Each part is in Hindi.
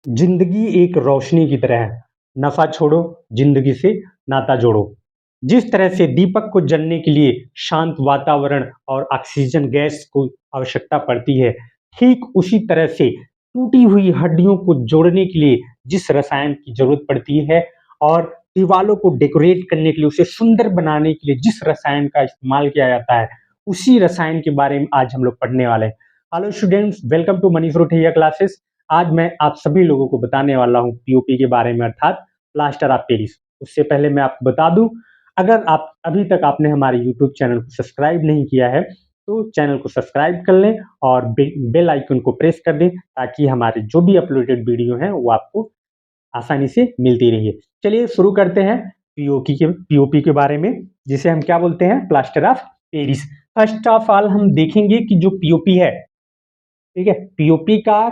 जिंदगी एक रोशनी की तरह है, नशा छोड़ो, जिंदगी से नाता जोड़ो। जिस तरह से दीपक को जलने के लिए शांत वातावरण और ऑक्सीजन गैस को आवश्यकता पड़ती है, ठीक उसी तरह से टूटी हुई हड्डियों को जोड़ने के लिए जिस रसायन की जरूरत पड़ती है और दीवालों को डेकोरेट करने के लिए, उसे सुंदर बनाने के लिए जिस रसायन का इस्तेमाल किया जाता है, उसी रसायन के बारे में आज हम लोग पढ़ने वाले हैं। Hello students, welcome to Manish Rothaiya classes. आज मैं आप सभी लोगों को बताने वाला हूँ पीओपी के बारे में, अर्थात प्लास्टर ऑफ पेरिस। उससे पहले मैं आपको बता दूं, अगर आप अभी तक आपने हमारे यूट्यूब चैनल को सब्सक्राइब नहीं किया है तो चैनल को सब्सक्राइब कर लें और बेल आइकन को प्रेस कर दें, ताकि हमारे जो भी अपलोडेड वीडियो हैं वो आपको आसानी से मिलती रही। चलिए शुरू करते हैं पीओपी के बारे में, जिसे हम क्या बोलते हैं, plaster of Paris. First of all हम देखेंगे कि जो पीओपी है, ठीक है, पीओपी का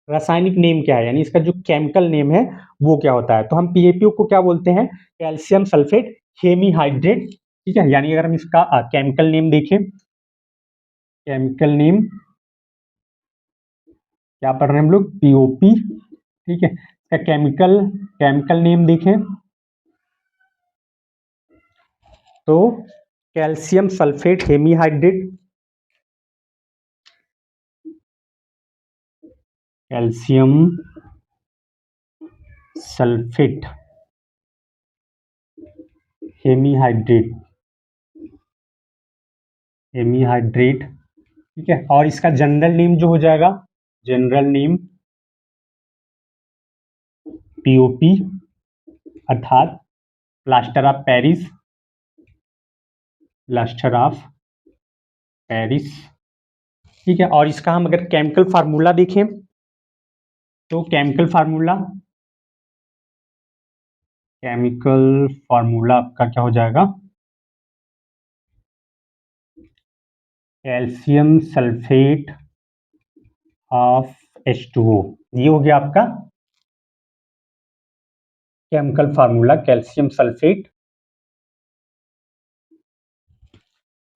रासायनिक नेम क्या है, यानी इसका जो केमिकल नेम है वो क्या होता है। तो हम पीएपी को क्या बोलते हैं, कैल्शियम सल्फेट हेमीहाइड्रेट। ठीक है, यानी अगर हम इसका केमिकल नेम देखें, केमिकल नेम क्या पढ़ रहे हैं हम लोग, पीओपी। ठीक है, इसका केमिकल नेम देखें तो calcium sulphate hemihydrate, calcium sulphate hemihydrate, hemihydrate. ठीक है, और इसका जनरल नेम जो हो जाएगा, जनरल नेम पीओपी, अर्थात plaster of Paris, plaster of Paris. ठीक है, और इसका हम अगर केमिकल फार्मूला देखें तो केमिकल फार्मूला आपका क्या हो जाएगा, कैल्शियम सल्फेट ऑफ H2O। ये हो गया आपका chemical formula, calcium sulphate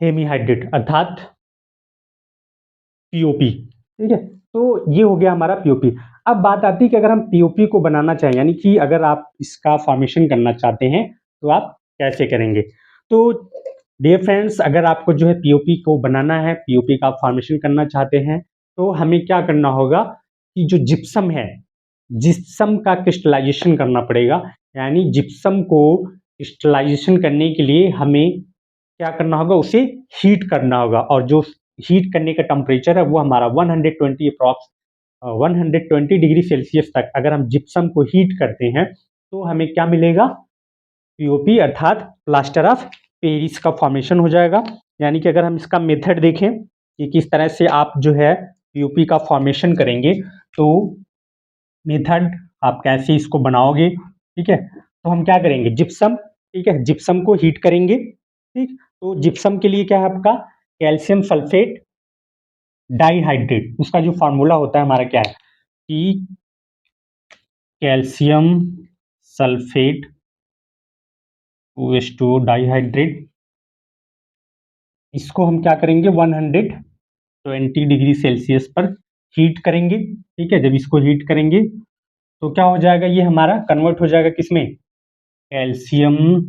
hemihydrate अर्थात पीओपी। ठीक है, तो ये हो गया हमारा पीओपी। अब बात आती है कि अगर हम पीओपी को बनाना चाहें, यानी कि अगर आप इसका फॉर्मेशन करना चाहते हैं तो आप कैसे करेंगे। तो डियर फ्रेंड्स, अगर आपको जो है पीओपी को बनाना है, पीओपी का फॉर्मेशन करना चाहते हैं, तो हमें क्या करना होगा कि जो जिप्सम है, जिप्सम का क्रिस्टलाइजेशन करना पड़ेगा। यानी जिप्सम को क्रिस्टलाइजेशन करने के लिए हमें क्या करना होगा, उसे हीट करना होगा। और जो हीट करने का टेम्परेचर है वो हमारा 120 अप्रॉक्स 120 डिग्री सेल्सियस तक अगर हम जिप्सम को हीट करते हैं तो हमें क्या मिलेगा, पीओपी अर्थात प्लास्टर ऑफ पेरिस का फॉर्मेशन हो जाएगा। यानी कि अगर हम इसका मेथड देखें कि किस तरह से आप जो है पीओपी का फॉर्मेशन करेंगे, तो मेथड आप कैसे इसको बनाओगे। ठीक है, तो हम क्या करेंगे, जिप्सम, ठीक है, जिप्सम को हीट करेंगे। ठीक, तो जिप्सम के लिए क्या है आपका, कैल्शियम सल्फेट डाइहाइड्रेट। उसका जो फार्मूला होता है हमारा क्या है कि कैल्शियम सल्फेट OH2O डाइहाइड्रेट। इसको हम क्या करेंगे, 120 डिग्री सेल्सियस पर हीट करेंगे। ठीक है, जब इसको हीट करेंगे तो क्या हो जाएगा, ये हमारा कन्वर्ट हो जाएगा किसमें, कैल्शियम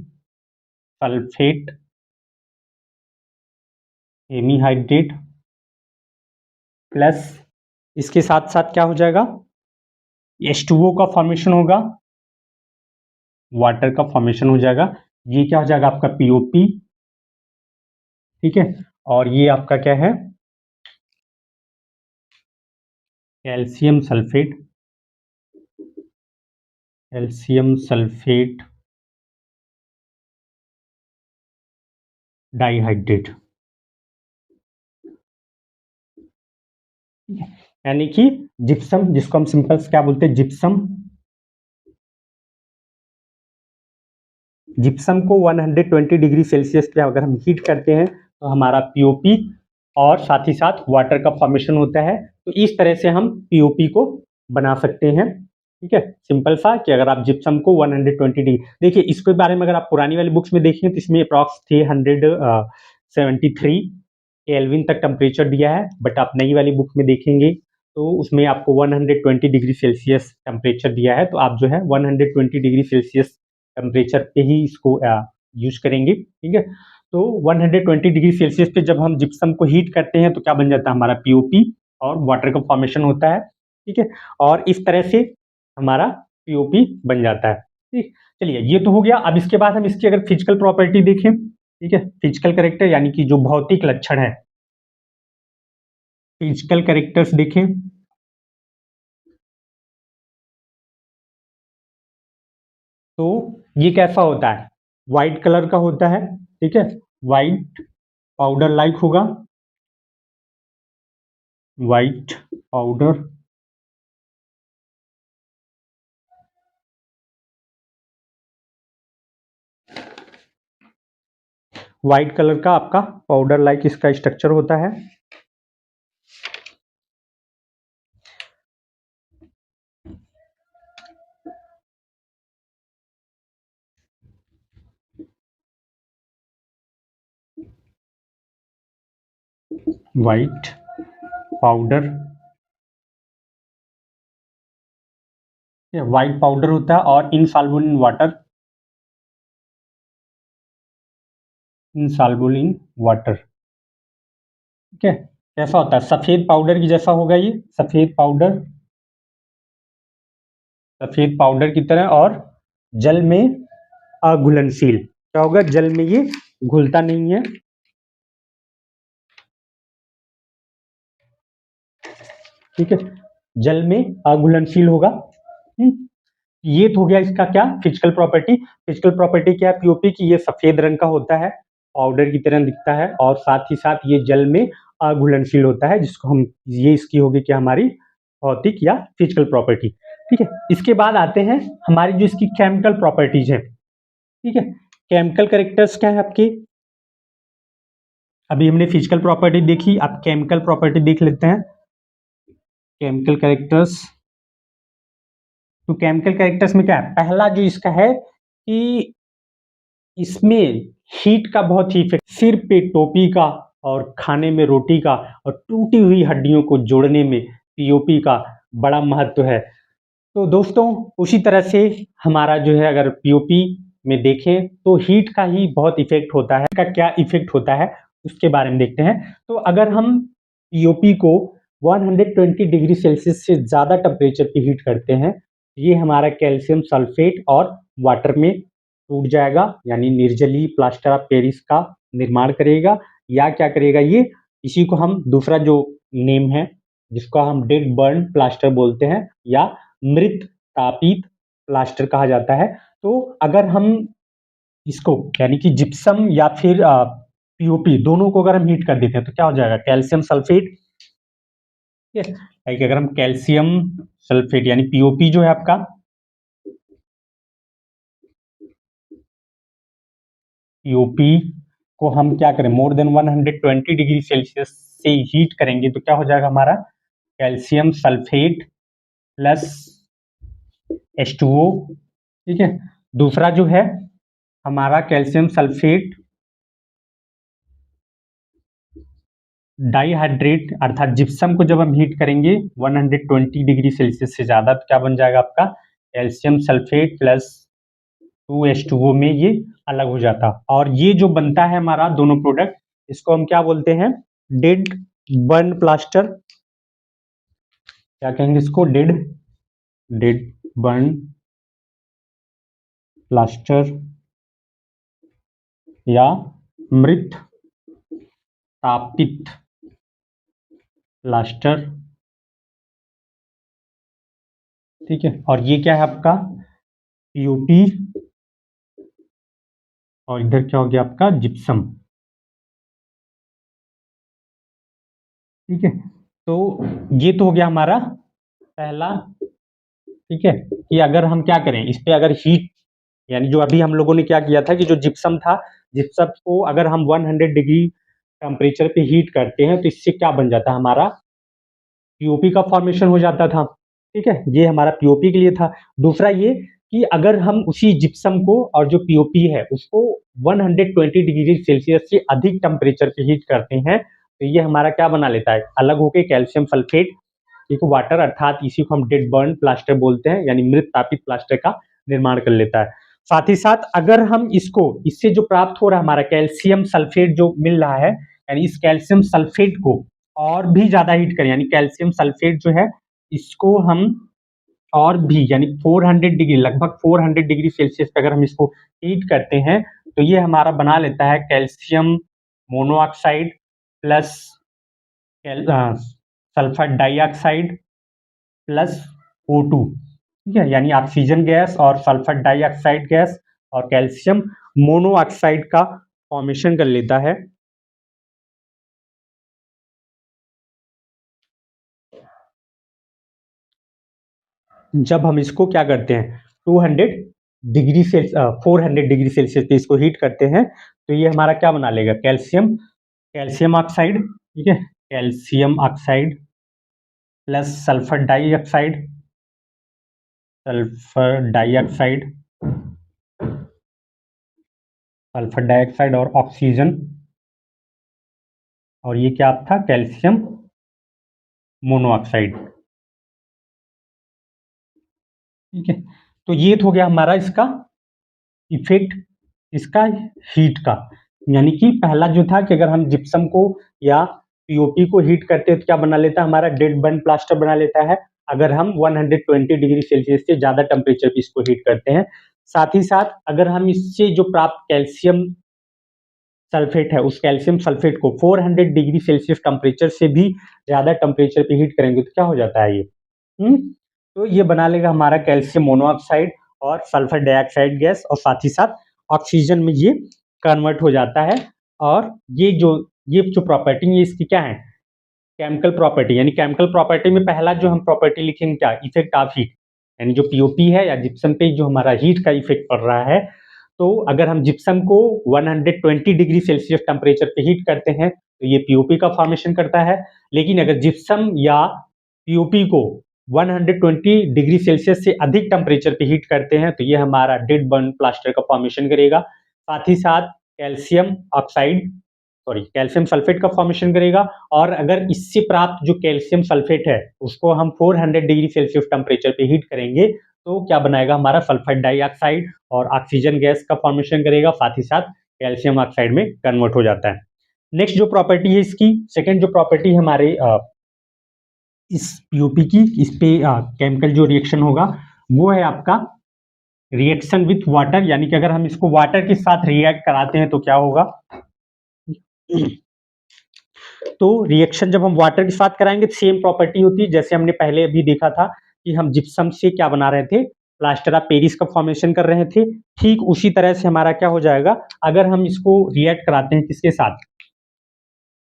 सल्फेट हेमीहाइड्रेट प्लस इसके साथ साथ क्या हो जाएगा, H2O का फॉर्मेशन होगा, वाटर का फॉर्मेशन हो जाएगा। ये क्या हो जाएगा आपका पीओपी। ठीक है, और ये आपका क्या है, calcium sulphate, calcium sulphate dihydrate. यानी कि जिप्सम, जिसको हम सिंपल क्या बोलते हैं, जिप्सम। जिप्सम को 120 डिग्री सेल्सियस पे अगर हम हीट करते हैं तो हमारा पीओपी और साथ ही साथ वाटर का फॉर्मेशन होता है। तो इस तरह से हम पीओपी को बना सकते हैं। ठीक है, सिंपल सा कि अगर आप जिप्सम को 120 डिग्री, देखिए इसके बारे में अगर आप पुरानी वाली बुक्स में देखें तो इसमें अप्रॉक्स 373 केल्विन तक टेम्परेचर दिया है, बट आप नई वाली बुक में देखेंगे तो उसमें आपको 120 डिग्री सेल्सियस टेम्परेचर दिया है, तो आप जो है 120 डिग्री सेल्सियस टेम्परेचर पे ही इसको यूज करेंगे, ठीक है। तो 120 डिग्री सेल्सियस पे जब हम जिप्सम को हीट करते हैं तो क्या बन जाता है हमारा पीओपी और वाटर का फॉर्मेशन होता है, ठीक है। और इस तरह से हमारा पीओपी बन जाता है, ठीक। चलिए ये तो हो गया। अब इसके बाद हम इसकी अगर फिजिकल प्रॉपर्टी देखें, ठीक है, फिजिकल कैरेक्टर यानी कि जो भौतिक लक्षण है, फिजिकल कैरेक्टर्स देखें तो ये कैसा होता है, व्हाइट कलर का होता है, ठीक है, व्हाइट पाउडर लाइक होगा, व्हाइट पाउडर, व्हाइट कलर का आपका पाउडर लाइक इसका स्ट्रक्चर होता है। व्हाइट पाउडर, व्हाइट पाउडर होता है और insoluble in water, insoluble in water, ठीक है। कैसा होता है, सफेद पाउडर की जैसा होगा ये, सफेद पाउडर, सफेद पाउडर की तरह, और जल में अघुलनशील, क्या होगा, जल में ये घुलता नहीं है, ठीक है, जल में अघुलनशील होगा। ये तो हो गया इसका क्या फिजिकल प्रॉपर्टी। फिजिकल प्रॉपर्टी क्या है पीओपी की, ये सफेद रंग का होता है, पाउडर की तरह दिखता है, और साथ ही साथ ये जल में अघुलनशील होता है, जिसको हम, ये इसकी होगी क्या हमारी भौतिक या फिजिकल प्रॉपर्टी, ठीक है। इसके बाद आते हैं हमारी जो इसकी केमिकल प्रॉपर्टीज है, ठीक है। केमिकल कैरेक्टर्स क्या है आपके, अभी हमने फिजिकल प्रॉपर्टी देखी, अब केमिकल प्रॉपर्टी देख लेते हैं। केमिकल कैरेक्टर्स, तो केमिकल कैरेक्टर्स में क्या है, पहला जो इसका है कि इसमें हीट का बहुत ही इफेक्ट, सिर पे टोपी का और खाने में रोटी का और टूटी हुई हड्डियों को जोड़ने में पीओपी का बड़ा महत्व है। तो दोस्तों उसी तरह से हमारा जो है अगर पीओपी में देखें तो हीट का ही बहुत इफेक्ट होता है, का क्या इफेक्ट होता है उसके बारे में देखते हैं। तो अगर हम पीओपी को 120 डिग्री सेल्सियस से ज़्यादा टेम्परेचर पे हीट करते हैं, ये हमारा कैल्शियम सल्फेट और वाटर में टूट जाएगा, यानी निर्जलीय प्लास्टर ऑफ पेरिस का निर्माण करेगा, या क्या करेगा ये, इसी को हम दूसरा जो नेम है जिसको हम डेड बर्न प्लास्टर बोलते हैं या मृत तापित प्लास्टर कहा जाता है। तो अगर हम इसको यानी कि जिप्सम या फिर पीओपी दोनों को अगर हम हीट कर देते हैं तो क्या हो जाएगा, कैल्शियम सल्फेट, ठीक है, लाइक अगर हम कैल्शियम सल्फेट यानी पीओपी जो है आपका, पीओपी को हम क्या करें, मोर देन 120 डिग्री सेल्सियस से हीट करेंगे तो क्या हो जाएगा हमारा, कैल्शियम सल्फेट प्लस H2O, ठीक है। दूसरा जो है हमारा कैल्शियम सल्फेट डाइहाइड्रेट अर्थात जिप्सम को जब हम हीट करेंगे 120 डिग्री सेल्सियस से ज़्यादा तो क्या बन जाएगा आपका, कैल्शियम सल्फेट प्लस 2H2O में ये अलग हो जाता। और ये जो बनता है हमारा दोनों प्रोडक्ट, इसको हम क्या बोलते हैं, डेड बर्न प्लास्टर, क्या कहेंगे इसको, डेड डेड बर्न प्लास्टर या मृत तापित प्लास्टर, ठीक है। और ये क्या है आपका पीओपी, और इधर क्या हो गया आपका जिप्सम, ठीक है। तो ये तो हो गया हमारा पहला, ठीक है, कि अगर हम क्या करें इस पे अगर हीट, यानी जो अभी हम लोगों ने क्या किया था कि जो जिप्सम था, जिप्सम को अगर हम 100 डिग्री टेम्परेचर पे हीट करते हैं तो इससे क्या बन जाता है, हमारा पीओपी का फॉर्मेशन हो जाता था, ठीक है। ये हमारा पीओपी के लिए था। दूसरा ये कि अगर हम उसी जिप्सम को और जो पीओपी है उसको 120 डिग्री सेल्सियस से अधिक टेम्परेचर पे हीट करते हैं तो ये हमारा क्या बना लेता है, अलग होके कैल्शियम सल्फेट ठीक है, वाटर अर्थात इसी को हम डेड बर्न प्लास्टर बोलते हैं, यानी मृत तापित प्लास्टर का निर्माण कर लेता है। साथ ही साथ अगर हम इससे जो प्राप्त हो रहा है हमारा कैल्शियम सल्फेट जो मिल रहा है, यानी इस कैल्शियम सल्फेट को और भी ज्यादा हीट करें, यानी कैल्शियम सल्फेट जो है इसको हम और भी यानी 400 डिग्री, लगभग 400 डिग्री सेल्सियस पे अगर हम इसको हीट करते हैं तो ये हमारा बना लेता है calcium monoxide plus sulphur dioxide plus O2, ठीक है, यानी ऑक्सीजन गैस और सल्फर डाइऑक्साइड गैस और कैल्शियम मोनोऑक्साइड का फॉर्मेशन कर लेता है। जब हम इसको क्या करते हैं 200 डिग्री सेल्सियस 400 डिग्री सेल्सियस पे इसको हीट करते हैं तो ये हमारा क्या बना लेगा, कैल्शियम ऑक्साइड, ठीक है, calcium oxide plus sulphur dioxide और ऑक्सीजन, और ये क्या था, कैल्शियम मोनोऑक्साइड, ठीक है। तो ये तो हो गया हमारा इसका इफेक्ट, इसका हीट का, यानी कि पहला जो था कि अगर हम जिप्सम को या पीओपी को हीट करते हैं तो क्या बना लेता है, हमारा डेड बर्न प्लास्टर बना लेता है अगर हम 120 डिग्री सेल्सियस से ज्यादा टेम्परेचर पे इसको हीट करते हैं। साथ ही साथ अगर हम इससे जो प्राप्त कैल्शियम सल्फेट है उस कैल्शियम सल्फेट को 400 डिग्री सेल्सियस टेम्परेचर से भी ज्यादा टेम्परेचर पे हीट करेंगे तो क्या हो जाता है ये, तो ये बना लेगा हमारा कैल्शियम मोनोऑक्साइड और सल्फर डाइऑक्साइड गैस, और साथ ही साथ ऑक्सीजन में ये कन्वर्ट हो जाता है। और ये जो प्रॉपर्टी है इसकी क्या है, केमिकल प्रॉपर्टी, यानी केमिकल प्रॉपर्टी में पहला जो हम प्रॉपर्टी लिखेंगे क्या, इफेक्ट ऑफ हीट, यानी जो पीओपी है या जिप्सम पे जो हमारा हीट का इफेक्ट पड़ रहा है, तो अगर हम जिप्सम को 120 डिग्री सेल्सियस टेम्परेचर पे हीट करते हैं तो ये पीओपी का फॉर्मेशन करता है। लेकिन अगर जिप्सम या पीओपी को 120 डिग्री सेल्सियस से अधिक टेम्परेचर पे हीट करते हैं तो ये हमारा डेड बर्न प्लास्टर का फॉर्मेशन करेगा। साथ ही साथ कैल्शियम सल्फेट का फॉर्मेशन करेगा, और अगर इससे प्राप्त जो कैल्शियम सल्फेट है उसको हम 400 डिग्री सेल्सियस टेम्परेचर पे हीट करेंगे तो क्या बनाएगा, हमारा सल्फर डाइऑक्साइड और ऑक्सीजन गैस का फॉर्मेशन करेगा, साथ ही साथ कैल्शियम ऑक्साइड में कन्वर्ट हो जाता है। नेक्स्ट जो प्रॉपर्टी है इसकी, सेकेंड जो प्रॉपर्टी है हमारे इस पीओपी की, इस पे केमिकल जो रिएक्शन होगा वो है आपका रिएक्शन विथ वाटर, यानी कि अगर हम इसको वाटर के साथ रिएक्ट कराते हैं तो क्या होगा, तो रिएक्शन जब हम वाटर के साथ कराएंगे तो सेम प्रॉपर्टी होती है जैसे हमने पहले अभी देखा था कि हम जिप्सम से क्या बना रहे थे, प्लास्टर ऑफ पेरिस का फॉर्मेशन कर रहे थे। ठीक उसी तरह से हमारा क्या हो जाएगा अगर हम इसको रिएक्ट कराते हैं किसके साथ,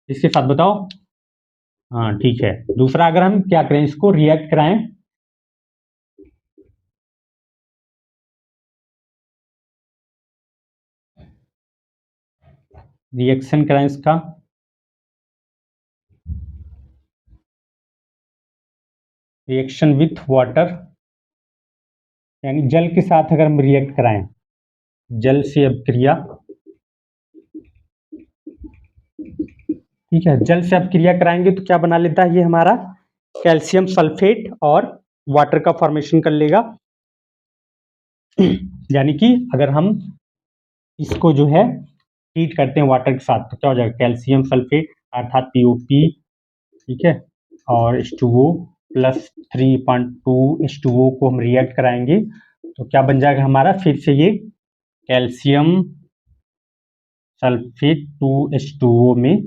इसके साथ बताओ, हाँ ठीक है, दूसरा अगर हम क्या करें इसको रिएक्ट कराएं, रिएक्शन कराएं इसका, रिएक्शन विथ वाटर, यानी जल के साथ अगर हम रिएक्ट कराएं, जल से अभिक्रिया, ठीक है, जल से अभिक्रिया कराएंगे तो क्या बना लेता है ये हमारा कैल्शियम सल्फेट और वाटर का फॉर्मेशन कर लेगा। यानी कि अगर हम इसको जो है हीट करते हैं वाटर के साथ तो क्या हो जाएगा, कैल्शियम सल्फेट अर्थात पीओपी, ठीक है, और H2O प्लस 3.2 H2O को हम रिएक्ट कराएंगे तो क्या बन जाएगा हमारा, फिर से ये कैल्शियम सल्फेट 2H2O में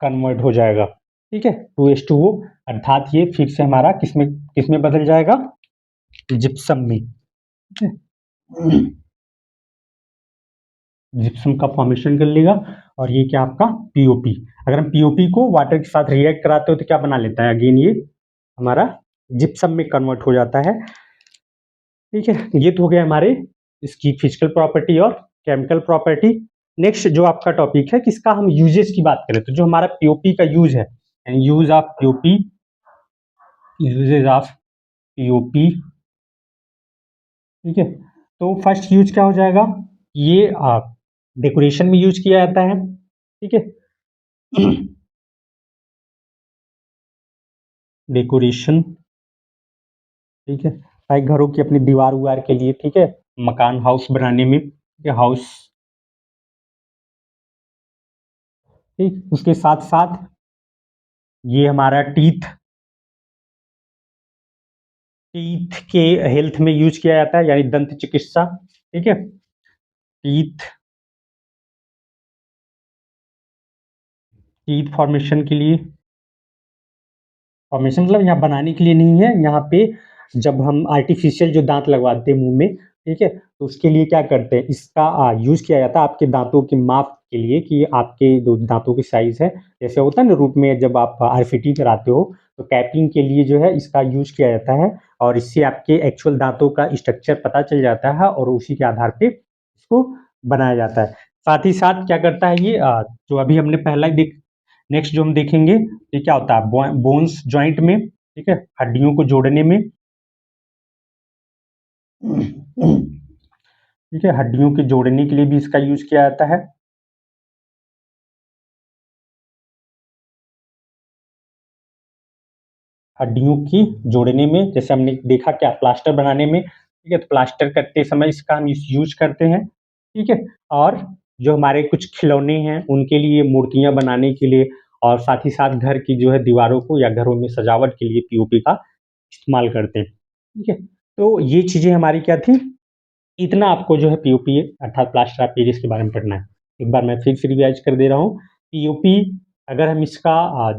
कन्वर्ट हो जाएगा, ठीक है, 2H2O, अर्थात ये फिर से हमारा किसमें बदल जाएगा, जिप्सम में, ठीक है, जिप्सम का फॉर्मेशन कर लेगा। और ये क्या आपका पीओपी, अगर हम पीओपी को वाटर के साथ रिएक्ट कराते हो तो क्या बना लेता है, अगेन ये हमारा जिप्सम में कन्वर्ट हो जाता है, ठीक है। ये तो हो गया हमारे इसकी फिजिकल प्रॉपर्टी और केमिकल प्रॉपर्टी। नेक्स्ट जो आपका टॉपिक है किसका, हम यूजेस की बात करें तो जो हमारा पीओपी का यूज है, use of POP, uses of POP, ठीक है। तो फर्स्ट यूज क्या हो जाएगा, ये डेकोरेशन में यूज किया जाता है, ठीक है। डेकोरेशन, ठीक है भाई, घरों की अपनी दीवार उवार के लिए, ठीक है, मकान हाउस बनाने में, ठीक है, हाउस, ठीक। उसके साथ साथ ये हमारा टीथ, टीथ के हेल्थ में यूज किया जाता है, यानी दंत चिकित्सा, ठीक है। टीथ, टीथ फॉर्मेशन के लिए, फॉर्मेशन मतलब यहाँ बनाने के लिए नहीं है, यहाँ पे जब हम आर्टिफिशियल जो दांत लगवाते हैं मुंह में, ठीक है, तो उसके लिए क्या करते हैं, इसका यूज किया जाता है आपके दांतों के माप के लिए, कि आपके जो दांतों की साइज है, जैसे होता है ना रूप में जब आप आरफीटी कराते हो, तो कैपिंग के लिए जो है इसका यूज किया जाता है, और इससे आपके एक्चुअल दांतों का स्ट्रक्चर पता चल जाता है, और उसी के आधार पे इसको बनाया जाता है। साथ ही साथ क्या करता है ये, जो अभी हमने पहला ही देख, नेक्स्ट जो हम देखेंगे, ये क्या होता है, बोन्स जॉइंट में, ठीक है, हड्डियों को जोड़ने में, ठीक है, हड्डियों के जोड़ने के लिए भी इसका यूज किया जाता है। हड्डियों की जोड़ने में, जैसे हमने देखा क्या, प्लास्टर बनाने में, ठीक है, तो प्लास्टर करते समय इसका हम यूज करते हैं, ठीक है। और जो हमारे कुछ खिलौने हैं उनके लिए, मूर्तियां बनाने के लिए, और साथ ही साथ घर की जो है दीवारों को या घरों में सजावट के लिए पीओपी का इस्तेमाल करते हैं, ठीक है। तो ये चीजें हमारी क्या थी, इतना आपको जो है पीओपी अर्थात प्लास्टर ऑफ पेरिस के बारे में पढ़ना है। एक बार मैं फिर से रिवाइज कर दे रहा हूँ। पीओपी, अगर हम इसका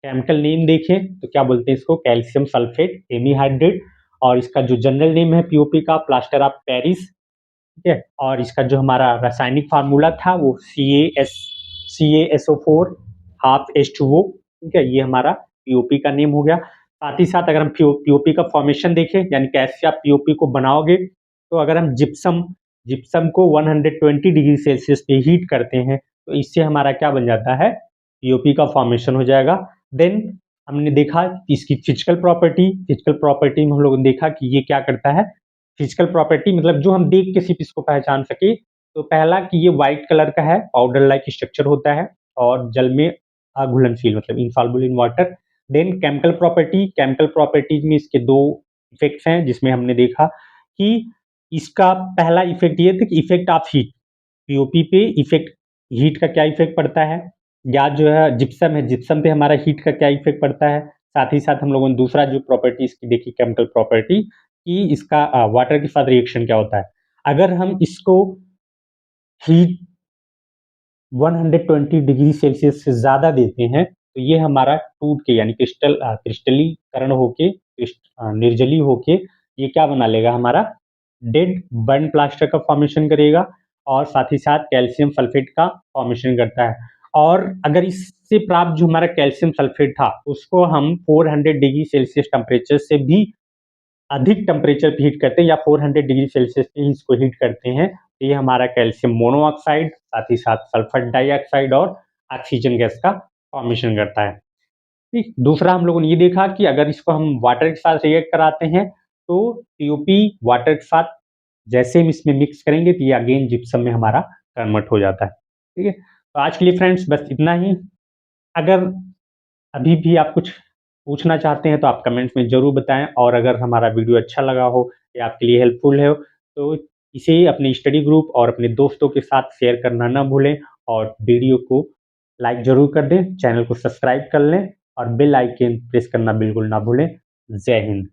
केमिकल नेम देखें तो क्या बोलते हैं इसको, कैल्शियम सल्फेट हेमीहाइड्रेट, और इसका जो जनरल नेम है पीओपी का, प्लास्टर ऑफ पेरिस, ठीक है। और इसका जो हमारा रासायनिक फार्मूला था वो CaSO4 हाफ H2O, ठीक है, ये हमारा पीओपी का नेम हो गया। साथ ही साथ अगर हम पीओपी का फॉर्मेशन देखें, यानी कैसे आप पीओपी को बनाओगे, तो अगर हम जिप्सम जिप्सम को 120 डिग्री सेल्सियस पे हीट करते हैं, तो इससे हमारा क्या बन जाता है, पीओपी का फॉर्मेशन हो जाएगा। देन हमने देखा कि इसकी फिजिकल प्रॉपर्टी में हम लोगों ने देखा कि ये क्या करता है, फिजिकल प्रॉपर्टी मतलब जो हम देख के सिर्फ इसको पहचान सके, तो पहला कि ये व्हाइट कलर का है, पाउडर लाइक स्ट्रक्चर होता है, और जल में अघुलनशील, मतलब insoluble in water. Then chemical properties में इसके दो इफेक्ट्स हैं, जिसमें हमने देखा कि इसका पहला इफेक्ट ये था कि इफेक्ट ऑफ हीट, पीओपी पे इफेक्ट, हीट का क्या इफेक्ट पड़ता है, या जो है जिप्सम पे हमारा हीट का क्या इफेक्ट पड़ता है। साथ ही साथ हम लोगों ने दूसरा जो प्रॉपर्टी इसकी देखी, केमिकल प्रॉपर्टी, कि इसका वाटर के साथ रिएक्शन क्या होता है। अगर हम इसको हीट 120 डिग्री सेल्सियस से ज्यादा देते हैं, तो ये हमारा टूट के, यानी क्रिस्टलीकरण होके, निर्जली होके ये क्या बना लेगा, हमारा डेड बर्न प्लास्टर का फॉर्मेशन करेगा, और साथ ही साथ कैल्शियम सल्फेट का फॉर्मेशन करता है। और अगर इससे प्राप्त जो हमारा कैल्शियम सल्फेट था, उसको हम 400 डिग्री सेल्सियस टेम्परेचर से भी अधिक टेम्परेचर पे हीट करते हैं, या 400 डिग्री सेल्सियस पे ही इसको हीट करते हैं, तो ये हमारा कैल्शियम मोनोऑक्साइड, साथ ही साथ सल्फर डाइऑक्साइड और ऑक्सीजन गैस का फॉर्मेशन करता है, ठीक। दूसरा हम लोगों ने ये देखा कि अगर इसको हम वाटर के साथ रिएक्ट कराते हैं, तो पीओपी वाटर के साथ जैसे हम इसमें मिक्स करेंगे, तो ये अगेन जिप्सम में हमारा कन्वर्ट हो जाता है, ठीक है। तो आज के लिए फ्रेंड्स बस इतना ही। अगर अभी भी आप कुछ पूछना चाहते हैं तो आप कमेंट्स में ज़रूर बताएं, और अगर हमारा वीडियो अच्छा लगा हो या आपके लिए हेल्पफुल है तो इसे अपने स्टडी ग्रुप और अपने दोस्तों के साथ शेयर करना ना भूलें, और वीडियो को लाइक ज़रूर कर दें, चैनल को सब्सक्राइब कर लें, और बेल आइकन प्रेस करना बिल्कुल ना भूलें। जय हिंद।